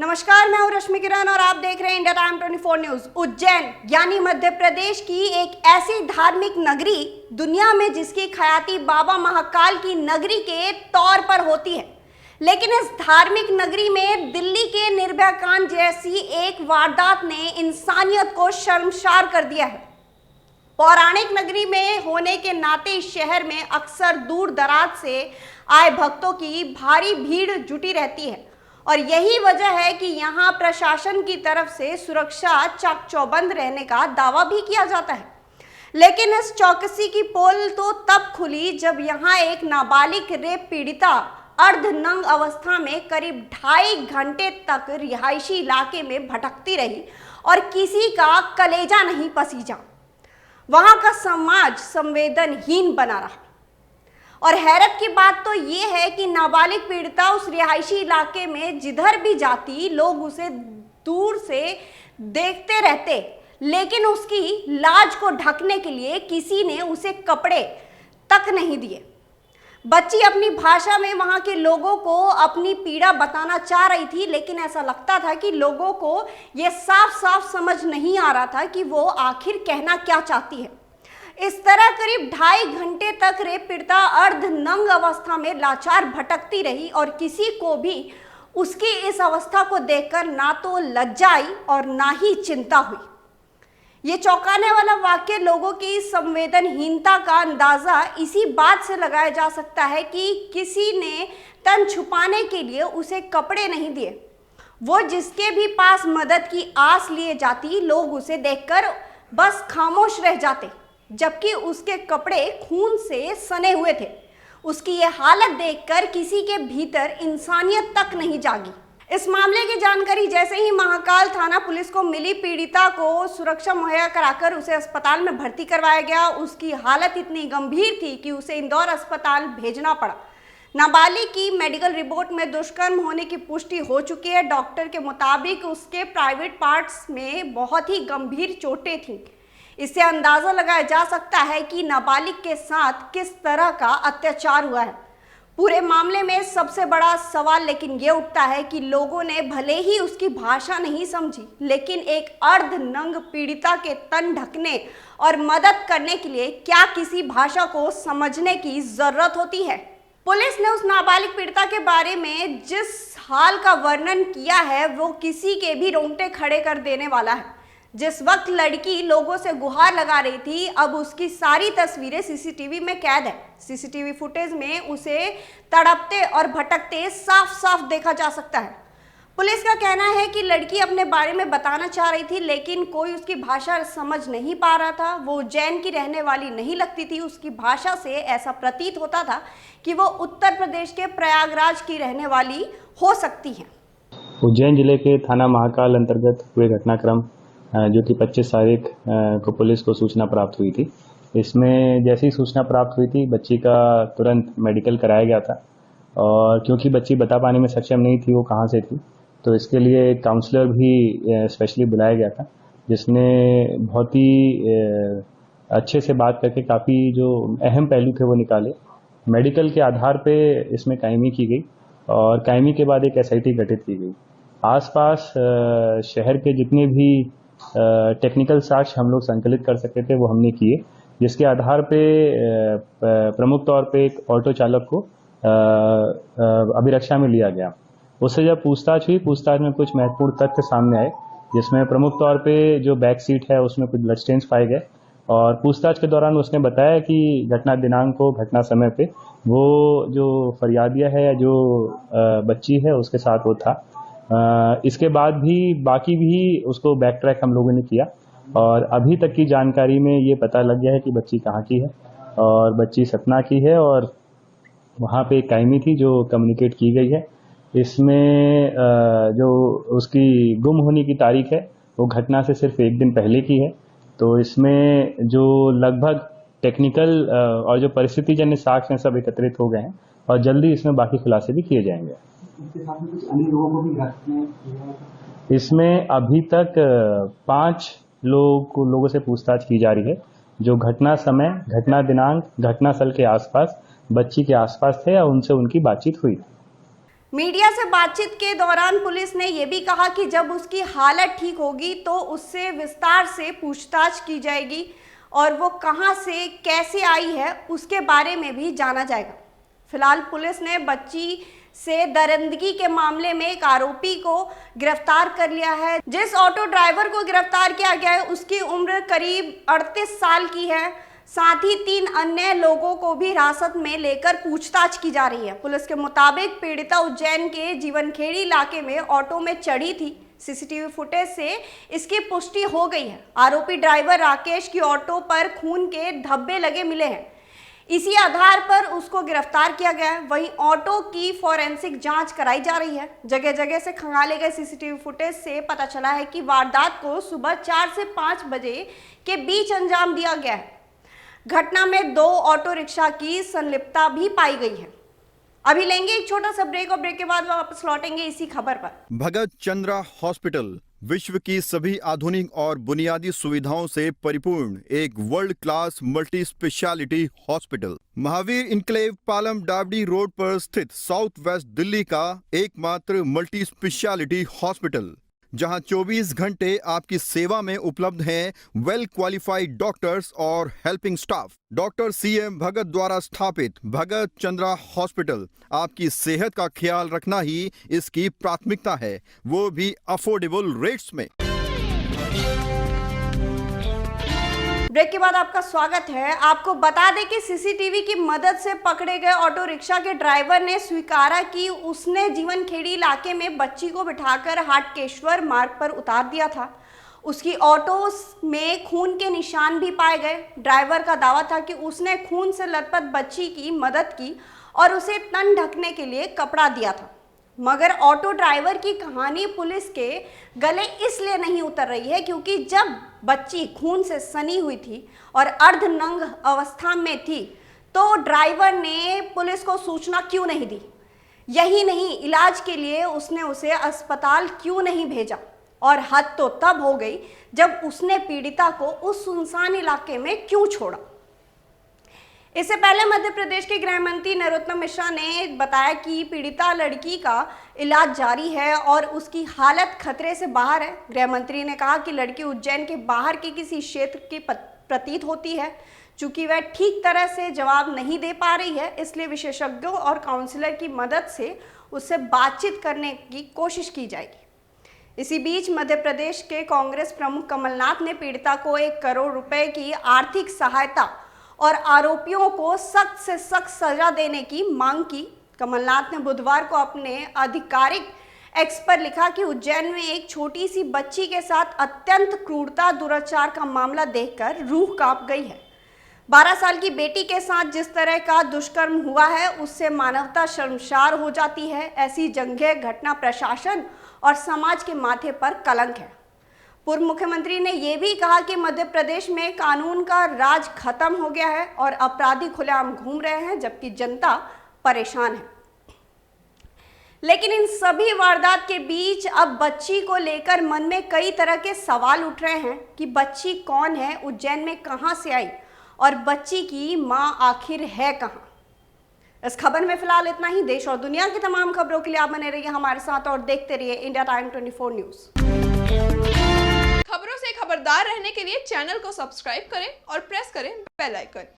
नमस्कार, मैं हूं रश्मि किरण और आप देख रहे हैं इंडिया टाइम 24 न्यूज। उज्जैन यानी मध्य प्रदेश की एक ऐसी धार्मिक नगरी दुनिया में जिसकी ख्याति बाबा महाकाल की नगरी के तौर पर होती है, लेकिन इस धार्मिक नगरी में दिल्ली के निर्भया कांड जैसी एक वारदात ने इंसानियत को शर्मसार कर दिया है। पौराणिक नगरी में होने के नाते इस शहर में अक्सर दूर दराज से आए भक्तों की भारी भीड़ जुटी रहती है और यही वजह है कि यहाँ प्रशासन की तरफ से सुरक्षा चाक चौबंद रहने का दावा भी किया जाता है। लेकिन इस चौकसी की पोल तो तब खुली जब यहाँ एक नाबालिग रेप पीड़िता अर्धनंग अवस्था में करीब 2.5 घंटे तक रिहायशी इलाके में भटकती रही और किसी का कलेजा नहीं पसीजा। वहाँ का समाज संवेदनहीन बना रहा और हैरत की बात तो ये है कि नाबालिग पीड़िता उस रिहायशी इलाके में जिधर भी जाती लोग उसे दूर से देखते रहते, लेकिन उसकी लाज को ढकने के लिए किसी ने उसे कपड़े तक नहीं दिए। बच्ची अपनी भाषा में वहां के लोगों को अपनी पीड़ा बताना चाह रही थी, लेकिन ऐसा लगता था कि लोगों को यह साफ साफ समझ नहीं आ रहा था कि वो आखिर कहना क्या चाहती है। इस तरह करीब 2.5 घंटे तक रेप पीड़िता अर्धनंग अवस्था में लाचार भटकती रही और किसी को भी उसकी इस अवस्था को देखकर ना तो लज्जा आई और ना ही चिंता हुई। ये चौंकाने वाला वाक्य लोगों की संवेदनहीनता का अंदाजा इसी बात से लगाया जा सकता है कि किसी ने तन छुपाने के लिए उसे कपड़े नहीं दिए। वो जिसके भी पास मदद की आस लिए जाती, लोग उसे देखकर बस खामोश रह जाते, जबकि उसके कपड़े खून से सने हुए थे। उसकी ये हालत देखकर किसी के भीतर इंसानियत तक नहीं जागी। इस मामले की जानकारी जैसे ही महाकाल थाना पुलिस को मिली, पीड़िता को सुरक्षा मुहैया कराकर उसे अस्पताल में भर्ती करवाया गया। उसकी हालत इतनी गंभीर थी कि उसे इंदौर अस्पताल भेजना पड़ा। नाबालिग की मेडिकल रिपोर्ट में दुष्कर्म होने की पुष्टि हो चुकी है। डॉक्टर के मुताबिक उसके प्राइवेट पार्ट्स में बहुत ही गंभीर चोटें थीं। इससे अंदाजा लगाया जा सकता है कि नाबालिग के साथ किस तरह का अत्याचार हुआ है। पूरे मामले में सबसे बड़ा सवाल लेकिन ये उठता है कि लोगों ने भले ही उसकी भाषा नहीं समझी, लेकिन एक अर्धनंग पीड़िता के तन ढकने और मदद करने के लिए क्या किसी भाषा को समझने की जरूरत होती है? पुलिस ने उस नाबालिग पीड़िता के बारे में जिस हाल का वर्णन किया है वो किसी के भी रोंगटे खड़े कर देने वाला है। जिस वक्त लड़की लोगों से गुहार लगा रही थी, अब उसकी सारी तस्वीरें सीसीटीवी में कैद है। सीसीटीवी फुटेज में उसे तड़पते और भटकते साफ साफ देखा जा सकता है। पुलिस का कहना है कि लड़की अपने बारे में बताना चाह रही थी, लेकिन कोई उसकी भाषा समझ नहीं पा रहा था। वो उज्जैन की रहने वाली नहीं लगती थी। उसकी भाषा से ऐसा प्रतीत होता था कि वो उत्तर प्रदेश के प्रयागराज की रहने वाली हो सकती है। उज्जैन जिले के थाना महाकाल अंतर्गत हुए घटनाक्रम जो कि 25 तारीख को पुलिस को सूचना प्राप्त हुई थी। इसमें जैसी सूचना प्राप्त हुई थी, बच्ची का तुरंत मेडिकल कराया गया था और क्योंकि बच्ची बता पाने में सक्षम नहीं थी वो कहाँ से थी, तो इसके लिए एक काउंसलर भी स्पेशली बुलाया गया था, जिसने बहुत ही अच्छे से बात करके काफ़ी जो अहम पहलू थे वो निकाले। मेडिकल के आधार पे इसमें कायमी की गई और कायमी के बाद एक SIT गठित की गई। आसपास शहर के जितने भी टेक्निकल साक्ष्य हम लोग संकलित कर सके थे वो हमने किए, जिसके आधार पे प्रमुख तौर पे एक ऑटो चालक को अभिरक्षा में लिया गया। उससे जब पूछताछ हुई, पूछताछ में कुछ महत्वपूर्ण तथ्य सामने आए, जिसमें प्रमुख तौर पे जो बैक सीट है उसमें कुछ ब्लड स्टेन्स पाए गए और पूछताछ के दौरान उसने बताया कि घटना दिनांक को, घटना समय पे वो जो फरियादिया है या जो बच्ची है उसके साथ वो था। इसके बाद भी बाकी भी उसको बैक ट्रैक हम लोगों ने किया और अभी तक की जानकारी में ये पता लग गया है कि बच्ची कहाँ की है और बच्ची सतना की है और वहाँ पे एक कायमी थी जो कम्युनिकेट की गई है। इसमें जो उसकी गुम होने की तारीख है वो घटना से सिर्फ 1 दिन पहले की है। तो इसमें जो लगभग टेक्निकल और जो परिस्थितिजन्य साक्ष्य हैं सब एकत्रित हो गए हैं और जल्दी इसमें बाकी खुलासे भी किए जाएंगे। इसके साथ में कुछ अन्य लोगों को भी गिरफ्तार किया। इसमें अभी तक 5 लोगों से पूछताछ की जा रही है, जो घटना समय, घटना दिनांक, घटना स्थल के आसपास, बच्ची के आसपास थे या उनसे उनकी बातचीत हुई। मीडिया से बातचीत के दौरान पुलिस ने यह भी कहा कि जब उसकी हालत ठीक होगी तो उससे विस्तार से पूछताछ की जाएगी और वो कहां से कैसे आई है उसके बारे में भी जाना जाएगा। फिलहाल पुलिस ने बच्ची से दरिंदगी के मामले में एक आरोपी को गिरफ्तार कर लिया है। जिस ऑटो ड्राइवर को गिरफ्तार किया गया है उसकी उम्र करीब 38 साल की है। साथ ही 3 अन्य लोगों को भी हिरासत में लेकर पूछताछ की जा रही है। पुलिस के मुताबिक पीड़िता उज्जैन के जीवनखेड़ी इलाके में ऑटो में चढ़ी थी। सीसीटीवी फुटेज से इसकी पुष्टि हो गई है। आरोपी ड्राइवर राकेश की ऑटो पर खून के धब्बे लगे मिले हैं। इसी आधार पर उसको गिरफ्तार किया गया है। वहीं ऑटो की फॉरेंसिक जांच कराई जा रही है। जगह जगह से खंगाले गए सीसीटीवी फुटेज से पता चला है कि वारदात को सुबह 4 से 5 बजे के बीच अंजाम दिया गया है। घटना में 2 ऑटो रिक्शा की संलिप्तता भी पाई गई है। अभी लेंगे एक छोटा सा ब्रेक और ब्रेक के बाद वापस लौटेंगे इसी खबर पर। भगत चंद्रा हॉस्पिटल विश्व की सभी आधुनिक और बुनियादी सुविधाओं से परिपूर्ण एक world class multi speciality hospital Mahavir enclave Palam Dabri road पर स्थित साउथ वेस्ट दिल्ली का एकमात्र मल्टी स्पेशलिटी हॉस्पिटल, जहां 24 घंटे आपकी सेवा में उपलब्ध हैं वेल क्वालिफाइड डॉक्टर्स और हेल्पिंग स्टाफ। डॉक्टर CM भगत द्वारा स्थापित भगत चंद्रा हॉस्पिटल आपकी सेहत का ख्याल रखना ही इसकी प्राथमिकता है, वो भी अफोर्डेबल रेट्स में। ब्रेक के बाद आपका स्वागत है। आपको बता दें कि सीसीटीवी की मदद से पकड़े गए ऑटो रिक्शा के ड्राइवर ने स्वीकारा कि उसने जीवनखेड़ी इलाके में बच्ची को बिठाकर हाटकेश्वर मार्ग पर उतार दिया था। उसकी ऑटो में खून के निशान भी पाए गए। ड्राइवर का दावा था कि उसने खून से लथपथ बच्ची की मदद की और उसे तन ढकने के लिए कपड़ा दिया था। मगर ऑटो ड्राइवर की कहानी पुलिस के गले इसलिए नहीं उतर रही है क्योंकि जब बच्ची खून से सनी हुई थी और अर्धनंग अवस्था में थी तो ड्राइवर ने पुलिस को सूचना क्यों नहीं दी। यही नहीं, इलाज के लिए उसने उसे अस्पताल क्यों नहीं भेजा। और हद तो तब हो गई जब उसने पीड़िता को उस सुनसान इलाके में क्यों छोड़ा। इससे पहले मध्य प्रदेश के गृह मंत्री नरोत्तम मिश्रा ने बताया कि पीड़िता लड़की का इलाज जारी है और उसकी हालत खतरे से बाहर है। गृह मंत्री ने कहा कि लड़की उज्जैन के बाहर के किसी क्षेत्र की प्रतीत होती है। चूंकि वह ठीक तरह से जवाब नहीं दे पा रही है, इसलिए विशेषज्ञों और काउंसलर की मदद से उससे बातचीत करने की कोशिश की जाएगी। इसी बीच मध्य प्रदेश के कांग्रेस प्रमुख कमलनाथ ने पीड़िता को 1 करोड़ रुपए की आर्थिक सहायता और आरोपियों को सख्त से सख्त सजा देने की मांग की। कमलनाथ ने बुधवार को अपने आधिकारिक एक्स पर लिखा कि उज्जैन में एक छोटी सी बच्ची के साथ अत्यंत क्रूरता दुराचार का मामला देखकर रूह कांप गई है। 12 साल की बेटी के साथ जिस तरह का दुष्कर्म हुआ है उससे मानवता शर्मसार हो जाती है। ऐसी जघन्य घटना प्रशासन और समाज के माथे पर कलंक है। पूर्व मुख्यमंत्री ने यह भी कहा कि मध्य प्रदेश में कानून का राज खत्म हो गया है और अपराधी खुलेआम घूम रहे हैं जबकि जनता परेशान है। लेकिन इन सभी वारदात के बीच अब बच्ची को लेकर मन में कई तरह के सवाल उठ रहे हैं कि बच्ची कौन है, उज्जैन में कहां से आई और बच्ची की मां आखिर है कहां। इस खबर में फिलहाल इतना ही। देश और दुनिया की तमाम खबरों के लिए आप बने रहिए हमारे साथ और देखते रहिए इंडिया टाइम 24 न्यूज। खबरों से खबरदार रहने के लिए चैनल को सब्सक्राइब करें और प्रेस करें बेल आइकन।